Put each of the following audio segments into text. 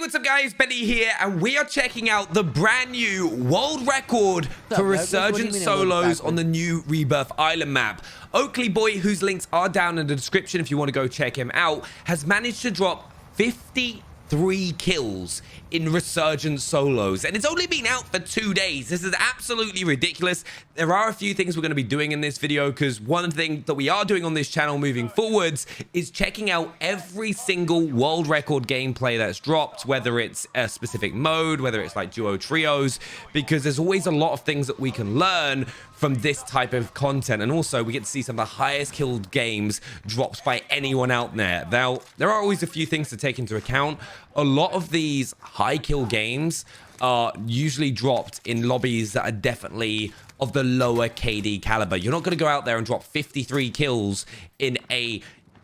what's up guys, Benny here, and we are checking out the brand new world record for Resurgent Solos on the new Rebirth Island map. OakleyBoiii, whose links are down in the description if you want to go check him out, has managed to drop 53 kills in Resurgent Solos, and it's only been out for 2 days. This is absolutely ridiculous. There are a few things we're going to be doing in this video, because one thing that we are doing on this channel moving forwards is checking out every single world record gameplay that's dropped, whether it's a specific mode, whether it's like duo trios, because there's always a lot of things that we can learn from this type of content. And also we get to see some of the highest killed games dropped by anyone out there. Now, there are always a few things to take into account. A lot of these high kill games are usually dropped in lobbies that are definitely of the lower KD caliber. You're not going to go out there and drop 53 kills in a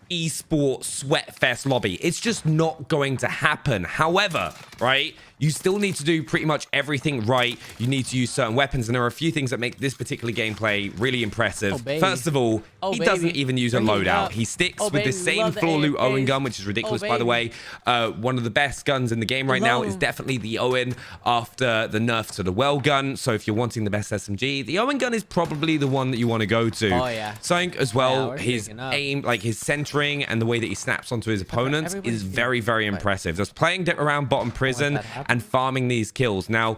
esports sweatfest lobby. It's just not going to happen. However, right, you still need to do pretty much everything right. You need to use certain weapons, and there are a few things that make this particular gameplay really impressive. First of all, he doesn't even use a loadout. He sticks with the same floor loot Owen gun, which is ridiculous, by the way. One of the best guns in the game right now is definitely the Owen after the nerf to the well gun. So if you're wanting the best SMG, the Owen gun is probably the one that you want to go to. Something as well, his aim, like his centering and the way that he snaps onto his opponents is very, very impressive. Just playing around bottom prison and farming these kills. Now,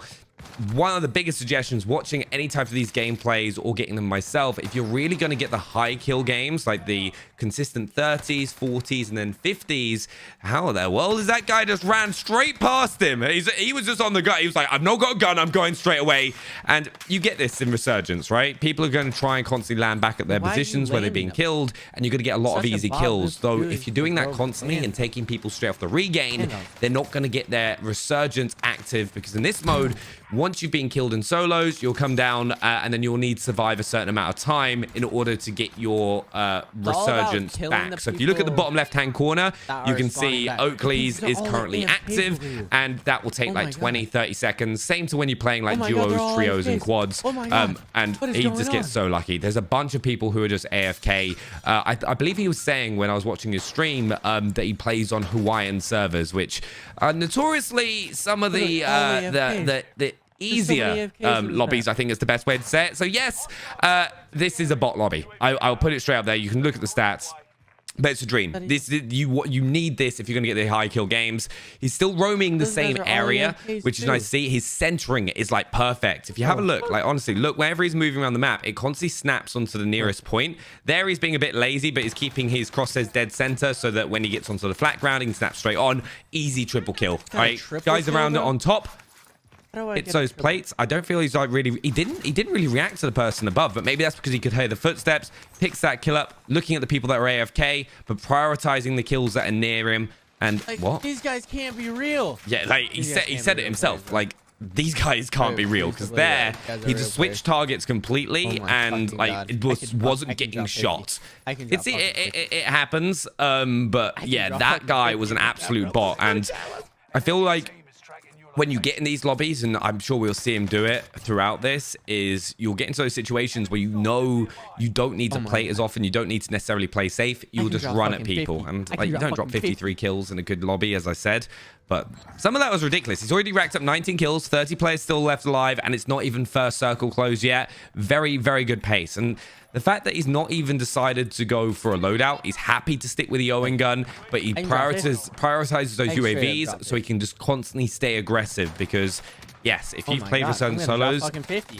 one of the biggest suggestions watching any type of these gameplays or getting them myself, if you're really going to get the high kill games, like the consistent 30s, 40s, and then 50s, how the world is that guy just ran straight past him? He was just on the gun. He was like, I've not got a gun, I'm going straight away. And you get this in Resurgence, right? People are going to try and constantly land back at their positions where they're being killed, and you're going to get a lot of easy kills. Though if you're doing that constantly and taking people straight off the regain, they're not going to get their Resurgence active, because in this mode, once you've been killed in solos, you'll come down and then you'll need to survive a certain amount of time in order to get your Resurgence back. So if you look at the bottom left-hand corner, you can see Oakley's is currently active, and that will take like 20-30 seconds. Same to when you're playing like duos, trios, and quads. And he just gets so lucky. There's a bunch of people who are just AFK. I believe he was saying when I was watching his stream that he plays on Hawaiian servers, which are notoriously some of the easier lobbies, I think is the best way to say it. So yes, this is a bot lobby. I'll put it straight up there. You can look at the stats, but it's a dream. You need this if you're going to get the high kill games. He's still roaming the same area, which is nice to see. His centering is like perfect. If you have a look, like honestly, look, wherever he's moving around the map, it constantly snaps onto the nearest point. There he's being a bit lazy, but he's keeping his crosshairs dead center so that when he gets onto the flat ground, he can snap straight on. Easy triple kill. All right, guys around on top. It's those plates. I don't feel he's like really. He didn't really react to the person above, but maybe that's because he could hear the footsteps. Picks that kill up, looking at the people that are AFK, but prioritizing the kills that are near him. And like, what? These guys can't be real. Yeah, like he said it himself. Like, these guys can't be real, because there he just switched targets completely, and like it wasn't getting shot. It happens. But yeah, that guy was an absolute bot, and I feel like when you get in these lobbies, and I'm sure we'll see him do it throughout this, is you'll get into those situations where you know you don't need to play as often, you don't need to necessarily play safe, you'll just run at people, and like you don't drop 53 kills in a good lobby, as I said. But some of that was ridiculous. He's already racked up 19 kills, 30 players still left alive, and it's not even first circle closed yet. Very, very good pace. And the fact that he's not even decided to go for a loadout, he's happy to stick with the Owen gun, but he prioritizes those UAVs so he can just constantly stay aggressive, because yes, if you've played Resurgent Solos,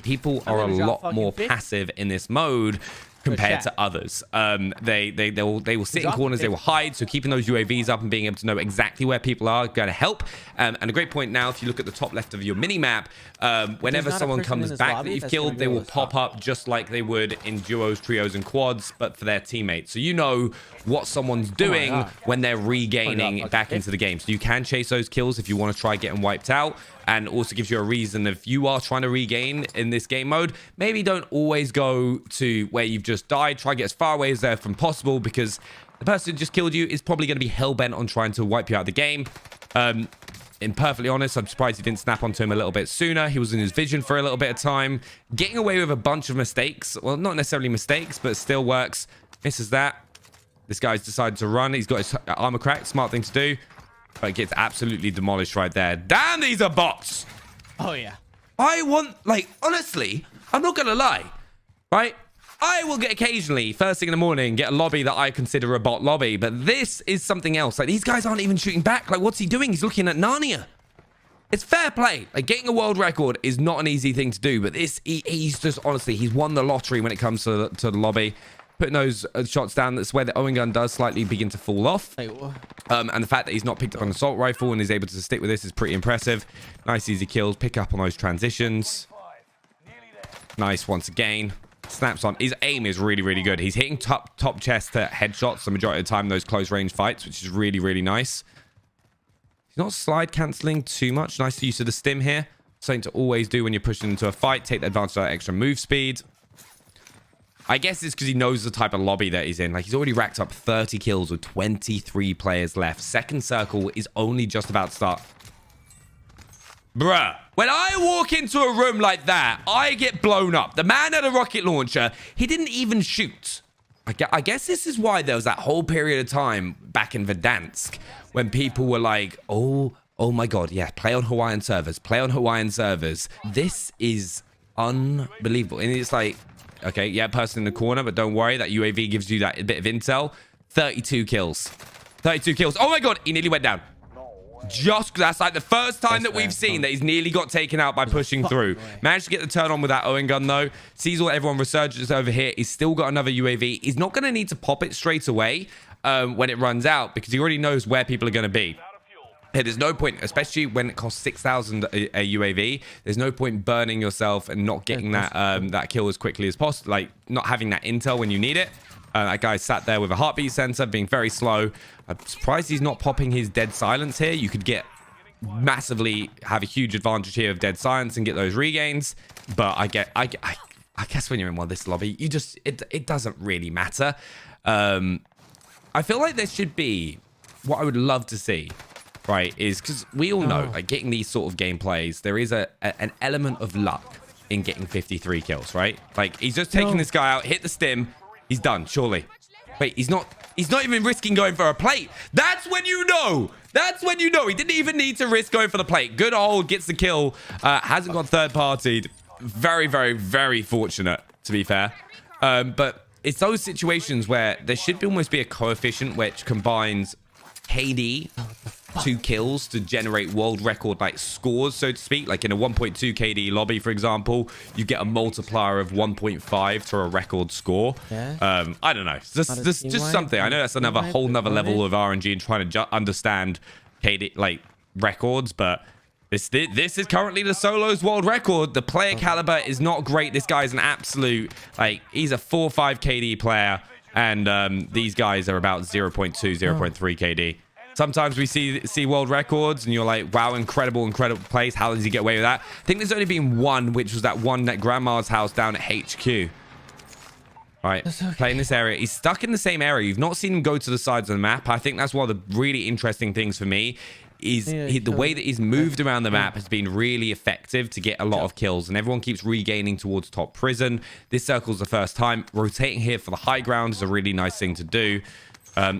people are a lot more passive in this mode compared to others. They will sit in corners, they will hide, so keeping those UAVs up and being able to know exactly where people are going to help. And a great point now, if you look at the top left of your mini-map, whenever someone comes back that you've killed, they will pop up just like they would in duos, trios, and quads, but for their teammates. So you know what someone's doing when they're regaining back into the game. So you can chase those kills if you want to try getting wiped out. And also gives you a reason, if you are trying to regain in this game mode, maybe don't always go to where you've just died. Try to get as far away as there from possible, because the person who just killed you is probably going to be hell-bent on trying to wipe you out of the game. And perfectly honest, I'm surprised he didn't snap onto him a little bit sooner. He was in his vision for a little bit of time. Getting away with a bunch of mistakes. Well, not necessarily mistakes, but it still works. Misses that. This guy's decided to run. He's got his armor cracked. Smart thing to do. But gets absolutely demolished right there. Damn, these are bots. Oh, yeah. I want, like, honestly, I'm not going to lie, right? I will get occasionally, first thing in the morning, get a lobby that I consider a bot lobby. But this is something else. Like, these guys aren't even shooting back. Like, what's he doing? He's looking at Narnia. It's fair play. Like, getting a world record is not an easy thing to do. But this, he's just, honestly, he's won the lottery when it comes to the lobby. Putting those shots down, that's where the Owen gun does slightly begin to fall off. And the fact that he's not picked up an assault rifle and is able to stick with this is pretty impressive. Nice, easy kills. Pick up on those transitions. Nice once again. Snaps on. His aim is really, really good. He's hitting top chest headshots the majority of the time in those close range fights, which is really, really nice. He's not slide cancelling too much. Nice use of the stim here. Something to always do when you're pushing into a fight. Take advantage of that extra move speed. I guess it's because he knows the type of lobby that he's in. Like, he's already racked up 30 kills with 23 players left. Second circle is only just about to start. Bruh, when I walk into a room like that, I get blown up. The man had a rocket launcher. He didn't even shoot. I guess this is why there was that whole period of time back in Verdansk when people were like, oh my God, yeah, play on Hawaiian servers. Play on Hawaiian servers. This is unbelievable. And it's like, okay, yeah, person in the corner, but don't worry. That UAV gives you that bit of intel. 32 kills. 32 kills. Oh my God, he nearly went down. Just that's like the first time that we've seen that he's nearly got taken out by pushing through. Managed to get the turn on with that Owen gun though. Sees all everyone resurges over here. He's still got another UAV. He's not going to need to pop it straight away when it runs out because he already knows where people are going to be. Yeah, there's no point, especially when it costs 6,000 a UAV. There's no point burning yourself and not getting that kill as quickly as possible. Like not having that intel when you need it. That guy sat there with a heartbeat sensor, being very slow. I'm surprised he's not popping his dead silence here. You could have a huge advantage here of dead silence and get those regains. But I guess when you're in one of this lobby, it doesn't really matter. I feel like there should be what I would love to see. Right, is because we all know, like getting these sort of gameplays, there is an element of luck in getting 53 kills, right? Like he's just taking this guy out, hit the stim, he's done, surely. Wait, he's not even risking going for a plate. That's when you know. That's when you know. He didn't even need to risk going for the plate. Good old gets the kill. Hasn't got third-partied. Very, very, very fortunate, to be fair. But it's those situations where there should almost be a coefficient which combines KD, 2 kills to generate world record like scores, so to speak. Like in a 1.2 KD lobby, for example, you get a multiplier of 1.5 to a record score. I don't know, just something. I know that's another whole nother level of RNG and trying to understand KD like records, but this is currently the solos world record. The player caliber is not great. This guy's an absolute, like, he's a 4-5 KD player, and these guys are about 0.2 0.3 KD. Sometimes we see world records and you're like, wow, incredible plays. How does he get away with that? I think there's only been one, which was that one at Grandma's house down at HQ. Right, playing this area. He's stuck in the same area. You've not seen him go to the sides of the map. I think that's one of the really interesting things for me is the way that he's moved around the map has been really effective to get a lot of kills, and everyone keeps regaining towards top prison. This circle's the first time. Rotating here for the high ground is a really nice thing to do.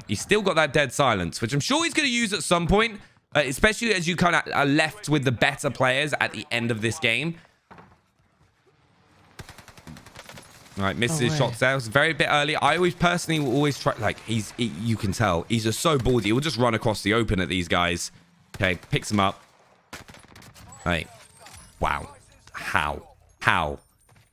He's still got that dead silence, which I'm sure he's going to use at some point, especially as you kind of are left with the better players at the end of this game. All right, misses his shots there. It was very bit early. I always personally will always try, like, you can tell he's just so ballsy. He will just run across the open at these guys. Okay, picks him up. Hey, wow. How?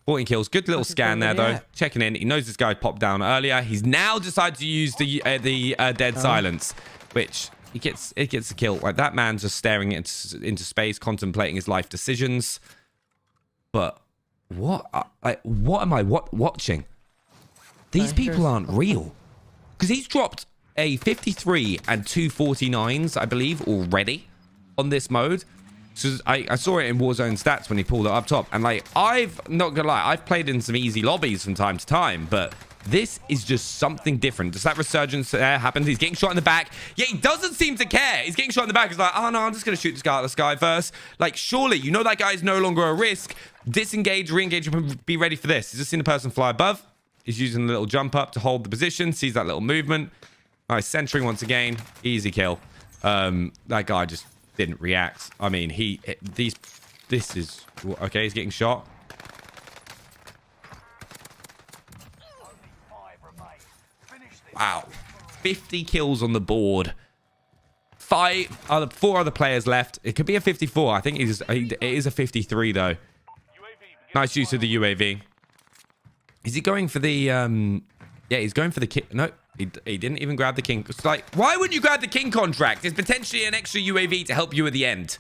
14 kills. Good little scan there, though. Checking in. He knows this guy popped down earlier. He's now decided to use the dead silence, which it gets a kill. Like, that man's just staring into space, contemplating his life decisions. But what am I watching? These people aren't real. Because he's dropped a 53 and 249s, I believe, already on this mode. So I saw it in Warzone stats when he pulled it up top. And, like, I've not gonna lie, I've played in some easy lobbies from time to time, but this is just something different. Does that resurgence there happen? He's getting shot in the back. Yeah, he doesn't seem to care. He's getting shot in the back. He's like, oh no, I'm just gonna shoot this guy out of the sky first. Like, surely, you know that guy is no longer a risk. Disengage, re-engage, and be ready for this. He's just seen the person fly above. He's using a little jump up to hold the position. Sees that little movement. Nice, centering once again. Easy kill. That guy just didn't react. I mean, this is okay. He's getting shot. Wow, 50 kills on the board. 4 other players left. It could be a 54. I think it is a 53 though. Nice use of the UAV. Is he going for the yeah, he's going for the king. No, he didn't even grab the king. It's like, why wouldn't you grab the king contract? It's potentially an extra UAV to help you at the end.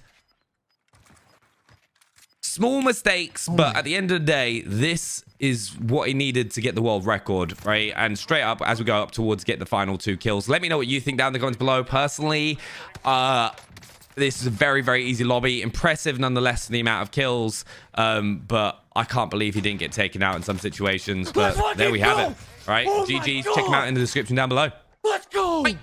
Small mistakes, but at the end of the day, this is what he needed to get the world record, right? And straight up, as we go up towards get the final 2 kills, let me know what you think down in the comments below. Personally, this is a very, very easy lobby. Impressive, nonetheless, the amount of kills. But I can't believe he didn't get taken out in some situations. But there we have it, right? GG's. Check him out in the description down below. Let's go! Bye.